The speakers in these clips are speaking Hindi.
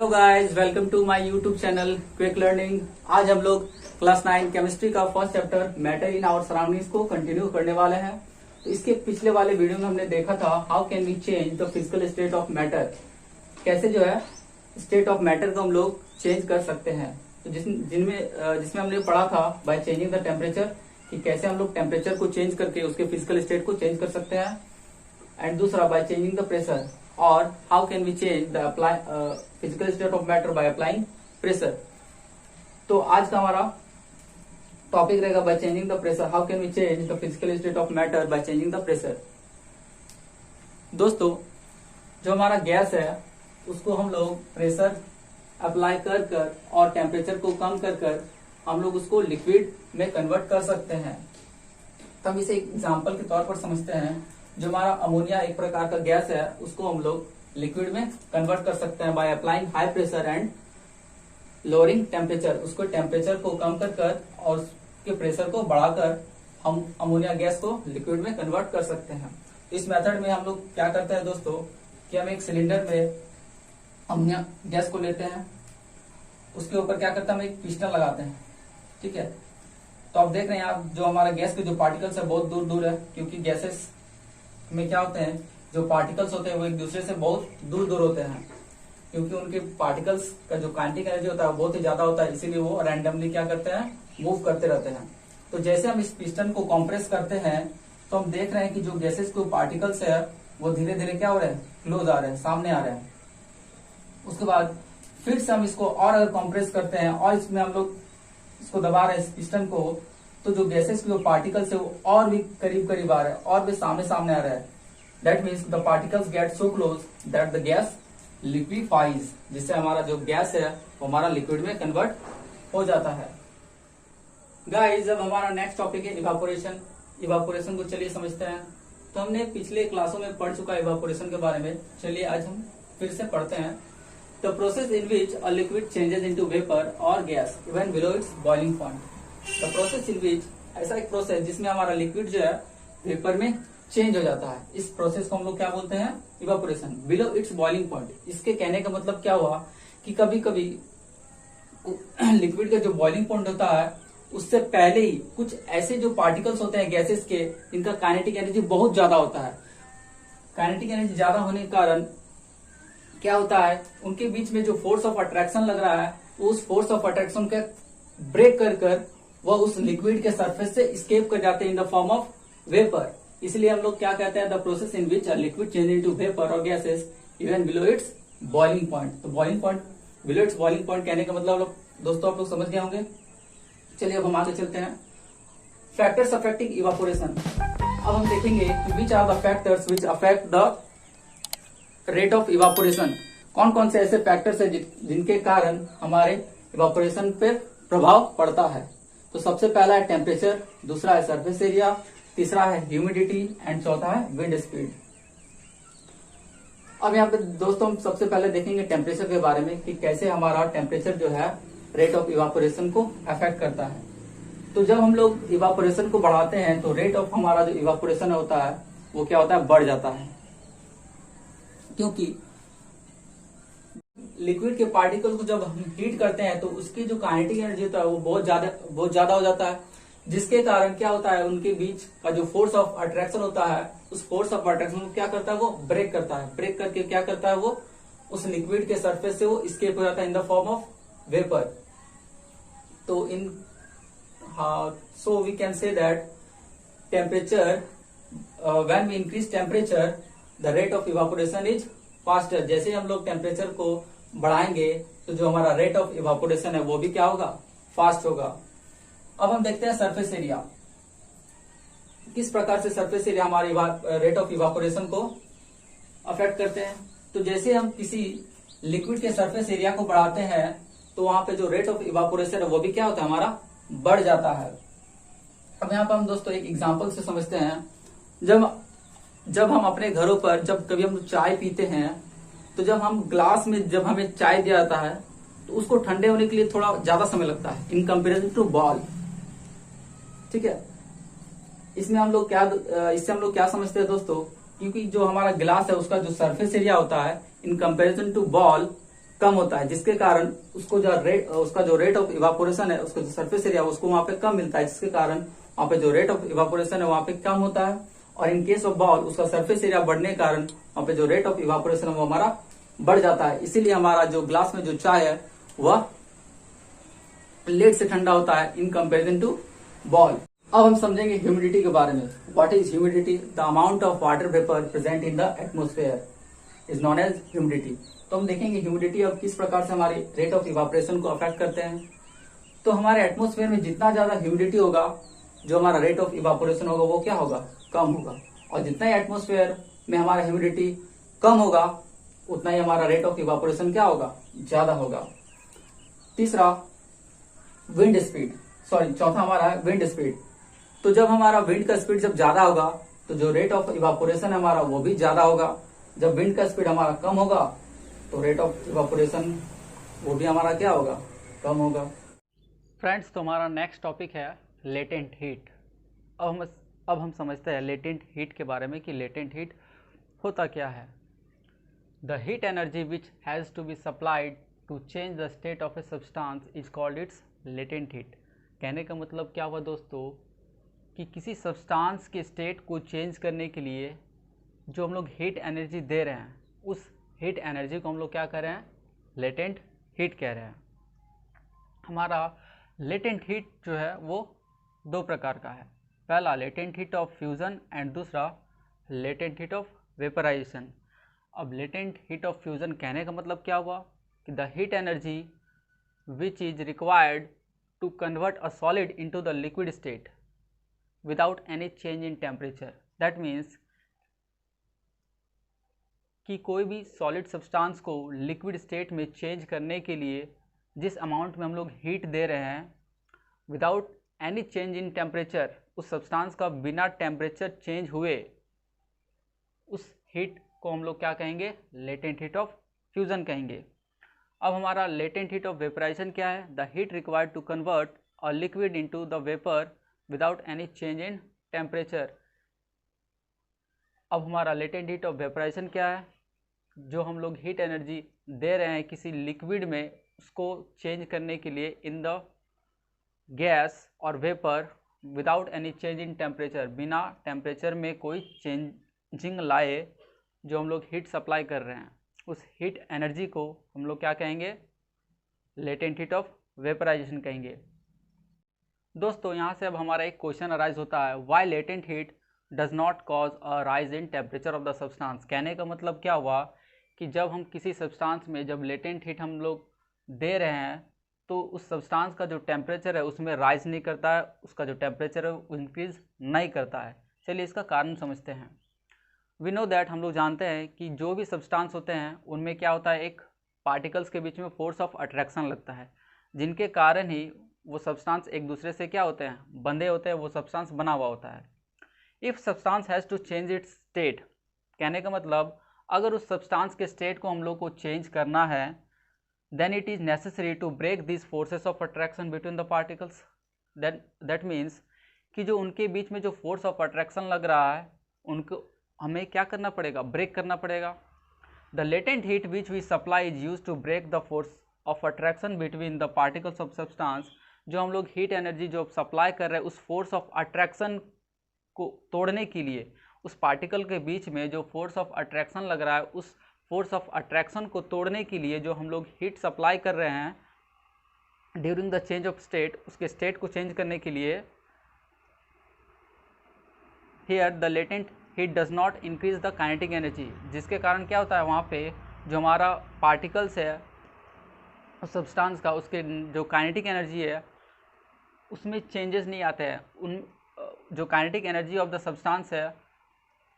Hello guys, welcome to my YouTube channel quick learning. आज हम लोग क्लास 9 केमिस्ट्री का first chapter matter in our surroundings को कंटिन्यू करने वाले हैं। तो इसके पिछले वाले वीडियो में हमने देखा था how can we change the physical state of matter, कैसे जो है स्टेट ऑफ मैटर को हम लोग चेंज कर सकते हैं। तो जिसमें हमने पढ़ा था बाय चेंजिंग द टेम्परेचर, कि कैसे हम लोग टेम्परेचर को चेंज करके उसके फिजिकल स्टेट को चेंज कर सकते हैं। एंड दूसरा बाय चेंजिंग द प्रेशर, और how can we change the physical state of matter by applying pressure. तो आज का हमारा टॉपिक रहेगा by changing the pressure, how can we change the physical state of matter by changing the pressure. दोस्तों, जो हमारा गैस है उसको हम लोग प्रेशर अप्लाई कर और टेम्परेचर को कम कर हम लोग उसको लिक्विड में कन्वर्ट कर सकते हैं। तो हम इसे एक एग्जाम्पल के तौर पर समझते हैं। जो हमारा अमोनिया एक प्रकार का गैस है उसको हम लोग लिक्विड में कन्वर्ट कर सकते हैं by applying high pressure and lowering temperature. उसको टेम्परेचर को कम कर और उसके प्रेशर को बढ़ाकर हम अमोनिया गैस को लिक्विड में कन्वर्ट कर सकते हैं। इस मेथड में हम लोग क्या करते हैं दोस्तों, कि हम एक सिलेंडर में अमोनिया गैस को लेते हैं, उसके ऊपर क्या करते हैं, हम एक पिस्टन लगाते हैं। ठीक है, तो आप देख रहे हैं आप, जो हमारा गैस के जो पार्टिकल्स है बहुत दूर दूर है, क्योंकि गैसेस में क्या होते हैं, जो पार्टिकल्स होते हैं वो एक दूसरे से बहुत दूर दूर होते हैं, क्योंकि उनके पार्टिकल्स का जो काइनेटिक एनर्जी होता है वो बहुत ही ज्यादा होता है, इसीलिए वो रैंडमली क्या करते हैं, मूव करते रहते हैं। तो जैसे हम इस पिस्टन को कंप्रेस करते हैं तो हम देख रहे हैं कि जो गैसेस के पार्टिकल्स है वो धीरे धीरे क्या हो रहे हैं, क्लोज आ रहे हैं, सामने आ रहे हैं। उसके बाद फिर से हम इसको और अगर कंप्रेस करते हैं और इसमें हम लोग इसको दबा रहे हैं इस पिस्टन को, तो जो गैसेस के जो पार्टिकल्स है वो और भी करीब करीब आ रहे हैं और भी सामने सामने आ रहे हैं। That means the particles get so close that the gas liquefies, जिससे हमारा जो गैस है वो हमारा लिक्विड में कन्वर्ट हो जाता है। गाइस, अब हमारा नेक्स्ट टॉपिक है इवापोरेशन। इवापोरेशन को चलिए समझते हैं। तो हमने पिछले क्लासों में पढ़ चुका है इवापोरेशन के बारे में, चलिए आज हम फिर से पढ़ते हैं। The process in which a liquid changes into vapour और gas even below its boiling point. The process in which, ऐसा एक प्रोसेस जिसमें हमारा लिक्विड जो है वेपर में चेंज हो जाता है, इस प्रोसेस को हम लोग क्या बोलते हैं, evaporation. Below its boiling point, इसके कहने का मतलब क्या हुआ कि कभी कभी लिक्विड का जो बॉइलिंग पॉइंट होता है उससे पहले ही कुछ ऐसे जो पार्टिकल्स होते हैं गैसेस के, इनका काइनेटिक एनर्जी बहुत ज्यादा होता है। काइनेटिक एनर्जी ज्यादा होने के कारण क्या होता है, उनके बीच में जो फोर्स ऑफ अट्रैक्शन लग रहा है, उस फोर्स ऑफ अट्रैक्शन का ब्रेक कर वह उस लिक्विड के सरफेस से स्केप कर जाते हैं in the form of vapour. इसलिए हम लोग क्या कहते हैं, the process in which a liquid change into vapour और gases even below its boiling point. तो boiling point, below its boiling point कहने का मतलब दोस्तों आप लोग समझ गए होंगे। चलिए अब हम आगे चलते हैं। Factors affecting evaporation. अब हम देखेंगे which are the factors which affect the rate of evaporation. कौन कौन से ऐसे फैक्टर्स है जिनके कारण हमारे इवापोरेशन पे प्रभाव पड़ता है। तो सबसे पहला है टेम्परेचर, दूसरा है सरफेस एरिया, तीसरा है ह्यूमिडिटी एंड चौथा है विंड स्पीड। अब यहाँ पे दोस्तों हम सबसे पहले देखेंगे टेम्परेचर के बारे में, कि कैसे हमारा टेम्परेचर जो है रेट ऑफ इवापोरेशन को अफेक्ट करता है। तो जब हम लोग इवापोरेशन को बढ़ाते हैं तो रेट ऑफ हमारा जो इवापोरेशन होता है वो क्या होता है, बढ़ जाता है, क्योंकि लिक्विड के पार्टिकल को जब हम हीट करते हैं तो उसकी जो काइनेटिक एनर्जी होता है वो बहुत ज्यादा हो जाता है, जिसके कारण क्या होता है, उनके बीच का जो फोर्स ऑफ अट्रैक्शन होता है उस फोर्स ऑफ अट्रैक्शन को क्या करता है, वो ब्रेक करता है। ब्रेक करके क्या करता है, वो उस लिक्विड के सरफेस से वो स्केप हो जाता है in the form of vapour. तो so we can say that temperature, when we increase temperature the rate of evaporation is faster. जैसे हम लोग टेम्परेचर को बढ़ाएंगे तो जो हमारा रेट ऑफ इवापोरेशन है वो भी क्या होगा, फास्ट होगा। अब हम देखते हैं सरफेस एरिया, किस प्रकार से सरफेस एरिया हमारे रेट ऑफ इवापोरेशन को अफेक्ट करते हैं। तो जैसे हम किसी लिक्विड के सरफेस एरिया को बढ़ाते हैं तो वहां पे जो रेट ऑफ इवापोरेशन है वो भी क्या होता है, हमारा बढ़ जाता है। अब यहाँ पर हम दोस्तों एक एग्जाम्पल से समझते हैं। जब हम अपने घरों पर जब कभी हम चाय पीते हैं तो जब हम ग्लास में जब हमें चाय दिया जाता है तो उसको ठंडे होने के लिए थोड़ा ज्यादा समय लगता है इन कंपेरिजन टू बॉल। ठीक है, इससे हम लोग क्या समझते हैं दोस्तों, क्योंकि जो हमारा गिलास है उसका जो सरफेस एरिया होता है इन कंपेरिजन टू बॉल कम होता है, जिसके कारण उसको उसका जो रेट ऑफ इवापोरेशन है, उसका जो सरफेस एरिया उसको वहां पे कम मिलता है, जिसके कारण वहां पे जो रेट ऑफ इवापोरेशन है वहां पे कम होता है। और इन केस ऑफ बॉल उसका सरफेस एरिया बढ़ने के कारण वहां पे जो रेट ऑफ इवापोरेशन है वो हमारा बढ़ जाता है। इसीलिए हमारा जो ग्लास में जो चाय है वह लेट से ठंडा होता है इन कंपेरिजन टू बॉल। अब हम समझेंगे ह्यूमिडिटी के बारे में। What is humidity? The amount of water vapour present in the atmosphere is known as humidity. तो हम देखेंगे ह्यूमिडिटी अब किस प्रकार से हमारे रेट ऑफ इवापोरेशन को अफेक्ट करते हैं। तो हमारे एटमोस्फेयर में जितना ज्यादा ह्यूमिडिटी होगा, जो हमारा रेट ऑफ इवापोरेशन होगा वो क्या होगा? कम होगा। और जितना ही एटमोस्फेयर में हमारा ह्यूमिडिटी कम होगा उतना ही हमारा रेट ऑफ इवापोरेशन क्या होगा? ज्यादा होगा। तीसरा विंड स्पीड, चौथा हमारा है विंड स्पीड। तो जब हमारा विंड का स्पीड जब ज्यादा होगा तो जो रेट ऑफ इवापोरेशन है हमारा वो भी ज्यादा होगा। जब विंड का स्पीड हमारा कम होगा तो रेट ऑफ इवापोरेशन वो भी हमारा क्या होगा? कम होगा। फ्रेंड्स, तो हमारा नेक्स्ट टॉपिक है लेटेंट हीट। अब हम समझते हैं लेटेंट हीट के बारे में कि लेटेंट हीट होता क्या है। The heat energy which has to be supplied to change the state of a substance is called its latent heat. कहने का मतलब क्या हुआ दोस्तों कि किसी सब्सटेंस के स्टेट को चेंज करने के लिए जो हम लोग हीट एनर्जी दे रहे हैं, उस हीट एनर्जी को हम लोग क्या कह रहे हैं? लेटेंट हीट कह रहे हैं। हमारा लेटेंट हीट जो है वो दो प्रकार का है। पहला latent heat of fusion and दूसरा लेटेंट हीट ऑफ वेपराइजेशन। अब लेटेंट हीट ऑफ फ्यूज़न कहने का मतलब क्या हुआ कि the heat energy which is required to convert a solid into the liquid state without any change in temperature. That means कि कोई भी सॉलिड सब्सटेंस को लिक्विड स्टेट में चेंज करने के लिए जिस अमाउंट में हम लोग हीट दे रहे हैं without any change in temperature, उस सब्सटेंस का बिना टेम्परेचर चेंज हुए उस हीट को हम लोग क्या कहेंगे? लेटेंट हीट ऑफ फ्यूज़न कहेंगे। अब हमारा लेटेंट हीट ऑफ वेपराइजेशन क्या है? The heat required to convert a liquid into the vapour without any change in temperature. अब हमारा लेटेंट हीट ऑफ वेपराइजेशन क्या है? जो हम लोग हीट एनर्जी दे रहे हैं किसी लिक्विड में, उसको चेंज करने के लिए इन द गैस और vapour without any change in temperature, बिना टेम्परेचर में कोई चेंजिंग लाए जो हम लोग हीट सप्लाई कर रहे हैं, उस हीट एनर्जी को हम लोग क्या कहेंगे? लेटेंट हीट ऑफ वेपराइजेशन कहेंगे। दोस्तों, यहाँ से अब हमारा एक क्वेश्चन अराइज होता है, why latent heat does not cause a rise in temperature of the substance. कहने का मतलब क्या हुआ कि जब हम किसी सब्सटेंस में जब लेटेंट हीट हम लोग दे रहे हैं तो उस सब्सटेंस का जो टेम्परेचर है उसमें राइज नहीं करता है, उसका जो टेम्परेचर है वो इंक्रीज नहीं करता है। चलिए इसका कारण समझते हैं। वी नो दैट, हम लोग जानते हैं कि जो भी सब्सटेंस होते हैं उनमें क्या होता है, एक पार्टिकल्स के बीच में फोर्स ऑफ अट्रैक्शन लगता है, जिनके कारण ही वो सब्सटेंस एक दूसरे से क्या होते हैं? बंधे होते हैं, वो सब्सटेंस बना हुआ होता है। If substance has to change its state, कहने का मतलब अगर उस सब्सटेंस के स्टेट को हम लोग को चेंज करना है, then it is necessary to break this forces of attraction between the particles. That means कि जो उनके बीच में जो फोर्स ऑफ अट्रैक्शन लग रहा है उनको हमें क्या करना पड़ेगा? ब्रेक करना पड़ेगा। The latent heat which we supply is use to break the force of attraction between the particles of substance. जो हम लोग हीट एनर्जी जो सप्लाई कर रहे हैं उस फोर्स ऑफ अट्रैक्शन को तोड़ने के लिए, उस पार्टिकल के बीच में जो फोर्स ऑफ अट्रैक्शन लग रहा है उस फोर्स ऑफ अट्रैक्शन को तोड़ने के लिए जो हम लोग हीट सप्लाई कर रहे हैं during the change of state, उसके स्टेट को चेंज करने के लिए, here the latent heat does not increase the kinetic energy. जिसके कारण क्या होता है, वहाँ पे जो हमारा पार्टिकल्स है उस सब्सटेंस का, उसके जो काइनेटिक एनर्जी है उसमें चेंजेस नहीं आते हैं। उन जो kinetic energy of the substance है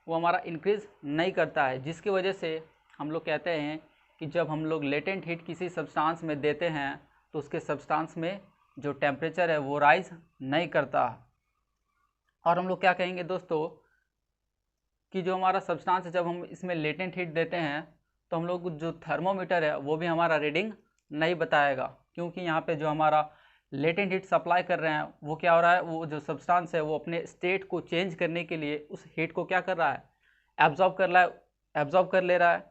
वो हमारा इंक्रीज नहीं करता है, जिसकी वजह से हम लोग कहते हैं कि जब हम लोग लेटेंट हीट किसी सब्सटेंस में देते हैं तो उसके सब्सटेंस में जो टेम्परेचर है वो राइज नहीं करता। और हम लोग क्या कहेंगे दोस्तों कि जो हमारा सब्सटेंस है जब हम इसमें लेटेंट हीट देते हैं तो हम लोग जो थर्मोमीटर है वो भी हमारा रीडिंग नहीं बताएगा, क्योंकि यहाँ पे जो हमारा लेटेंट हीट सप्लाई कर रहे हैं वो क्या हो रहा है, वो जो सब्सटेंस है वो अपने स्टेट को चेंज करने के लिए उस हीट को क्या कर रहा है, एब्जॉर्ब कर ले रहा है,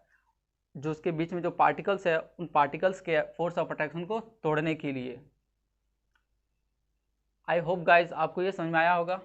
जो उसके बीच में जो पार्टिकल्स है उन पार्टिकल्स के फोर्स ऑफ अट्रैक्शन को तोड़ने के लिए। आई होप गाइज आपको ये समझ में आया होगा।